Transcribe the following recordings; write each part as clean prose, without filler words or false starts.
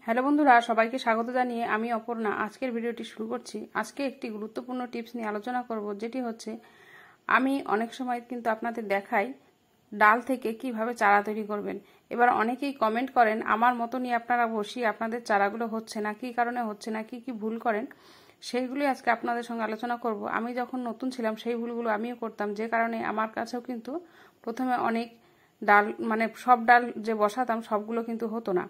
Hello বন্ধুরা, সবাইকে স্বাগত জানিয়ে আমি অপর্ণা আজকের ভিডিওটি শুরু করছি। আজকে একটি গুরুত্বপূর্ণ টিপস নিয়ে আলোচনা করব, যেটি হচ্ছে আমি অনেক সময় কিন্তু আপনাদের দেখাই ডাল থেকে কিভাবে চারা তৈরি করবেন। এবার অনেকেই কমেন্ট করেন আমার মতনই আপনারা বসিয়ে আপনাদের চারাগুলো হচ্ছে না, কী কারণে হচ্ছে না, কি কি ভুল করেন, সেইগুলি আজকে আপনাদের সঙ্গে আলোচনা করব। আমি যখন নতুন ছিলাম সেই ভুলগুলো আমিও করতাম, যে কারণে আমার কাছেও কিন্তু প্রথমে অনেক ডাল সব ডাল যে বসাতাম সবগুলো কিন্তু হতো না।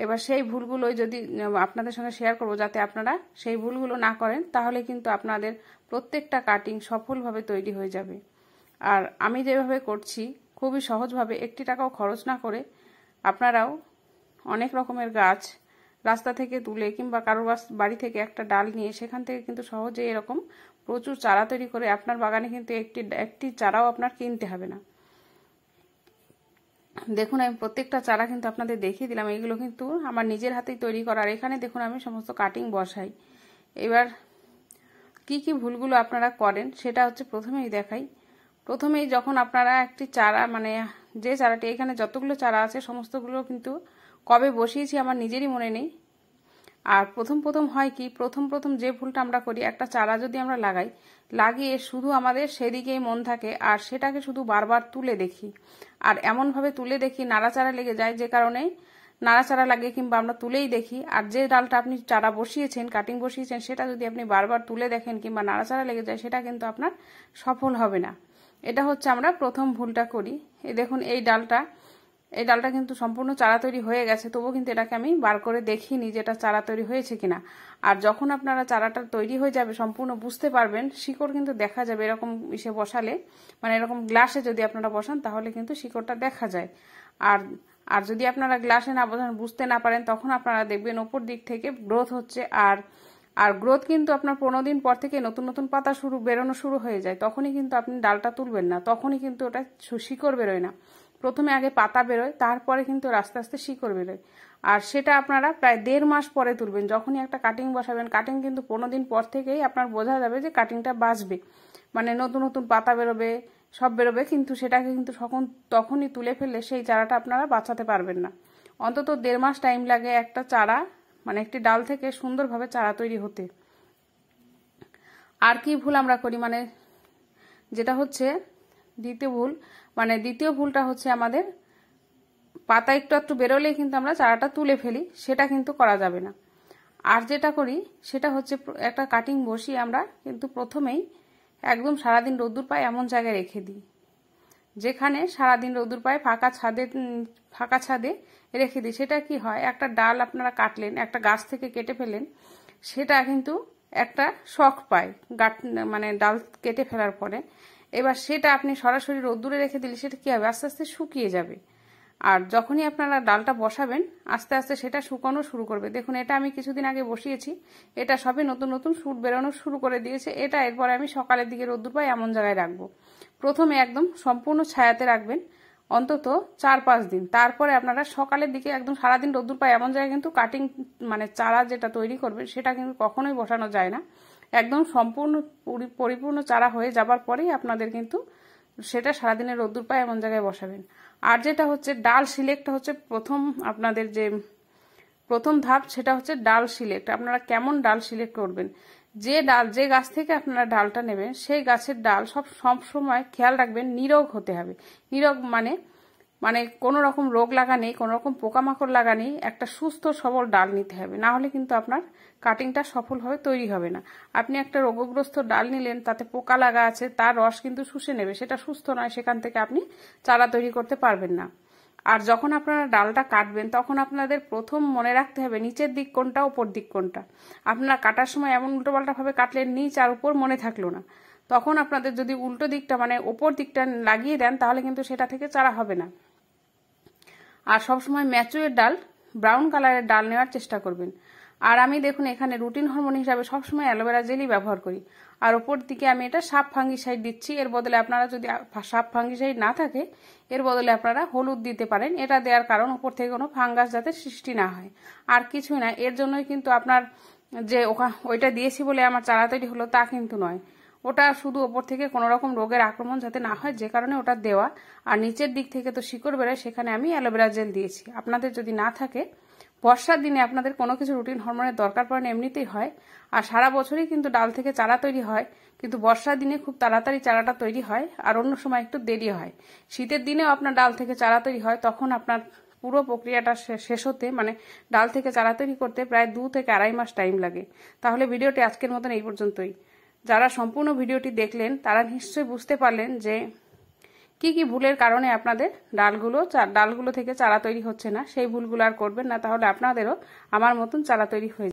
এবার সেই ভুলগুলোই যদি আপনাদের সঙ্গে শেয়ার করব, যাতে আপনারা সেই ভুলগুলো না করেন, তাহলে কিন্তু আপনাদের প্রত্যেকটা কাটিং সফলভাবে তৈরি হয়ে যাবে। আর আমি যেভাবে করছি খুবই সহজভাবে, একটি টাকাও খরচ না করে আপনারাও অনেক রকমের গাছ রাস্তা থেকে তুলে কিংবা কারোর বাড়ি থেকে একটা ডাল নিয়ে সেখান থেকে কিন্তু সহজে এরকম প্রচুর চারা তৈরি করে আপনার বাগানে কিন্তু একটি চারাও আপনার কিনতে হবে না। দেখুন, আমি প্রত্যেকটা চারা কিন্তু আপনাদের দেখিয়ে দিলাম। এইগুলো কিন্তু আমার নিজের হাতেই তৈরি করা। আর এখানে দেখুন আমি সমস্ত কাটিং বসাই। এবার কি কি ভুলগুলো আপনারা করেন সেটা হচ্ছে প্রথমেই দেখাই। প্রথমেই যখন আপনারা একটি চারা যে চারাটি, এখানে যতগুলো চারা আছে সমস্তগুলো কিন্তু কবে বসিয়েছি আমার নিজেরই মনে নেই। আর প্রথম হয় কি, প্রথম যে ভুলটা আমরা করি, একটা চারা যদি আমরা লাগিয়ে শুধু আমাদের সেদিকেই মন থাকে আর সেটাকে শুধু বারবার তুলে দেখি, আর এমনভাবে তুলে দেখি নাড়াচাড়া লেগে যায়, যে কারণে নাড়াচাড়া লাগে কিংবা আমরা তুলেই দেখি। আর যে ডালটা আপনি চারা বসিয়েছেন, কাটিং বসিয়েছেন, সেটা যদি আপনি বারবার তুলে দেখেন কিংবা নাড়াচাড়া লেগে যায়, সেটা কিন্তু আপনার সফল হবে না। এটা হচ্ছে আমরা প্রথম ভুলটা করি। এই দেখুন এই ডালটা কিন্তু সম্পূর্ণ চারা তৈরি হয়ে গেছে, তবুও কিন্তু এটাকে আমি বার করে দেখিনি যে এটা চারা তৈরি হয়েছে কিনা। আর যখন আপনারা চারাটা তৈরি হয়ে যাবে সম্পূর্ণ বুঝতে পারবেন, শিকড় কিন্তু দেখা যাবে। এরকম ইসে বসালে, এরকম গ্লাসে যদি আপনারা বসান তাহলে কিন্তু শিকড়টা দেখা যায়। আর যদি আপনারা গ্লাসে না বসান, বুঝতে না পারেন, তখন আপনারা দেখবেন ওপর দিক থেকে গ্রোথ হচ্ছে। আর গ্রোথ কিন্তু আপনার 15 দিন পর থেকে নতুন নতুন পাতা বেরোনো শুরু হয়ে যায়। তখনই কিন্তু আপনি ডালটা তুলবেন না, তখনই কিন্তু ওটা শিকড় বেরোয় না। প্রথমে আগে পাতা বেরোয়, তারপরে কিন্তু আস্তে আস্তে শিকড় বেরোয়। আর সেটা আপনারা প্রায় 1.5 মাস পরে তুলবেন। যখনই একটা কাটিং বসাবেন, কাটিং কিন্তু 15 দিন পর থেকেই আপনার বোঝা যাবে যে কাটিংটা বাঁচবে, নতুন নতুন পাতা বেরোবে, সব বেরোবে, কিন্তু সেটাকে কিন্তু তখনই তুলে ফেললে সেই চারাটা আপনারা বাঁচাতে পারবেন না। অন্তত 1.5 মাস টাইম লাগে একটা চারা, একটি ডাল থেকে সুন্দরভাবে চারা তৈরি হতে। আর কি ভুল আমরা করি, যেটা হচ্ছে দ্বিতীয় ভুলটা হচ্ছে আমাদের পাতা একটু বেরোলেই কিন্তু আমরা চারাটা তুলে ফেলি, সেটা কিন্তু করা যাবে না। আর যেটা করি সেটা হচ্ছে একটা কাটিং বসিয়ে আমরা কিন্তু প্রথমেই একদম সারাদিন রোদ্দুর পায় এমন জায়গায় রেখে দিই, যেখানে সারাদিন রোদ্দুর পায় ফাঁকা ছাদে রেখে দিই। সেটা কি হয়, একটা ডাল আপনারা কাটলেন, একটা গাছ থেকে কেটে ফেলেন, সেটা কিন্তু একটা শক পায় ডাল কেটে ফেলার পরে। এবার সেটা আপনি সরাসরি রোদ্দুরে রেখে দিলে সেটা কি হবে, আস্তে আস্তে শুকিয়ে যাবে। আর যখনই আপনারা ডালটা বসাবেন, আস্তে আস্তে সেটা শুকানো শুরু করবে। দেখুন, এটা আমি কিছুদিন আগে বসিয়েছি, এটা সবে নতুন নতুন শুট বেরোনো শুরু করে দিয়েছে। এটা এরপরে আমি সকালের দিকে রোদ্দুর পাই এমন জায়গায় রাখবো। প্রথমে একদম সম্পূর্ণ ছায়াতে রাখবেন অন্তত 4-5 দিন, তারপরে আপনারা সকালের দিকে একদম সারাদিন রোদ্দুর পায় এমন জায়গায় কিন্তু কাটিং চারা যেটা তৈরি করবেন সেটা কিন্তু কখনোই বসানো যায় না। একদম সম্পূর্ণ পরিপূর্ণ চারা হয়ে যাবার পরেই আপনাদের কিন্তু সেটা সারাদিনের রোদ্দুর পায় এমন জায়গায় বসাবেন। আর যেটা হচ্ছে ডাল সিলেক্ট হচ্ছে আপনাদের যে প্রথম ধাপ, সেটা হচ্ছে ডাল সিলেক্ট। আপনারা কেমন ডাল সিলেক্ট করবেন, যে গাছ থেকে আপনারা ডালটা নেবেন সেই গাছের ডাল সব সময় খেয়াল রাখবেন নিরোগ হতে হবে। নিরোগ কোনো রকম রোগ লাগা নেই, কোনো রকম পোকামাকড় লাগা নেই, একটা সুস্থ সবল ডাল নিতে হবে। না হলে কিন্তু আপনার কাটিংটা সফলভাবে তৈরি হবে না। আপনি একটা রোগগ্রস্ত ডাল নিলেন, তাতে পোকা লাগা আছে, তার রস কিন্তু শুষে নেবে, সেটা সুস্থ নয়, সেখান থেকে আপনি চারা তৈরি করতে পারবেন না। আর যখন আপনারা ডালটা কাটবেন, তখন আপনাদের প্রথম মনে রাখতে হবে নিচের দিক কোনটা, উপর দিক কোনটা। আপনারা কাটার সময় এমন উল্টোপাল্টাভাবে কাটলেন, নিচ আর উপর মনে থাকলো না, তখন আপনাদের যদি উল্টো দিকটা ওপর দিকটা লাগিয়ে দেন, তাহলে কিন্তু সেটা থেকে চারা হবে না। আর সবসময় ম্যাচুরের ডাল, ব্রাউন কালারের ডাল নেওয়ার চেষ্টা করবেন। আর আমি দেখুন এখানে রুটিন হরমোন হিসাবে সবসময় অ্যালোভেরা জেলই ব্যবহার করি। আর ওপর দিকে আমি এটা সাপ ফাঙ্গিসাইড দিচ্ছি। এর বদলে আপনারা যদি সাপ ফাঙ্গিসাইড না থাকে, এর বদলে আপনারা হলুদ দিতে পারেন। এটা দেওয়ার কারণ ওপর থেকে কোনো ফাঙ্গাস যাতে সৃষ্টি না হয়, আর কিছুই না। এর জন্যই কিন্তু আপনার যে ওইটা দিয়েছি বলে আমার চারা তৈরি হলো তা কিন্তু নয়, ওটা শুধু ওপর থেকে কোনো রকম রোগের আক্রমণ যাতে না হয়, যে কারণে ওটা দেওয়া। আর নিচের দিক থেকে তো শিকড় বেরোয়, সেখানে আমি অ্যালোভেরা জেল দিয়েছি। আপনাদের যদি না থাকে বর্ষার দিনে আপনাদের কোনো কিছু রুটিন হরমোনের দরকার পড়ে না, এমনিতেই হয়। আর সারা বছরই কিন্তু ডাল থেকে চারা তৈরি হয়, কিন্তু বর্ষার দিনে খুব তাড়াতাড়ি চারাটা তৈরি হয়, আর অন্য সময় একটু দেরি হয়। শীতের দিনেও আপনার ডাল থেকে চারা তৈরি হয়, তখন আপনার পুরো প্রক্রিয়াটা শেষ হতে, মানে ডাল থেকে চারা তৈরি করতে প্রায় 2 থেকে 2.5 মাস টাইম লাগে। তাহলে ভিডিওটি আজকের মতন এই পর্যন্তই। যারা সম্পূর্ণ ভিডিওটি দেখলেন তারা নিশ্চয়ই বুঝতে পারলেন যে কি কি ভুলের কারণে আপনাদের ডালগুলো থেকে চারা তৈরি হচ্ছে না। সেই ভুলগুলো আর করবেন না, তাহলে আপনাদেরও আমার মতন চারা তৈরি হয়ে যাবে।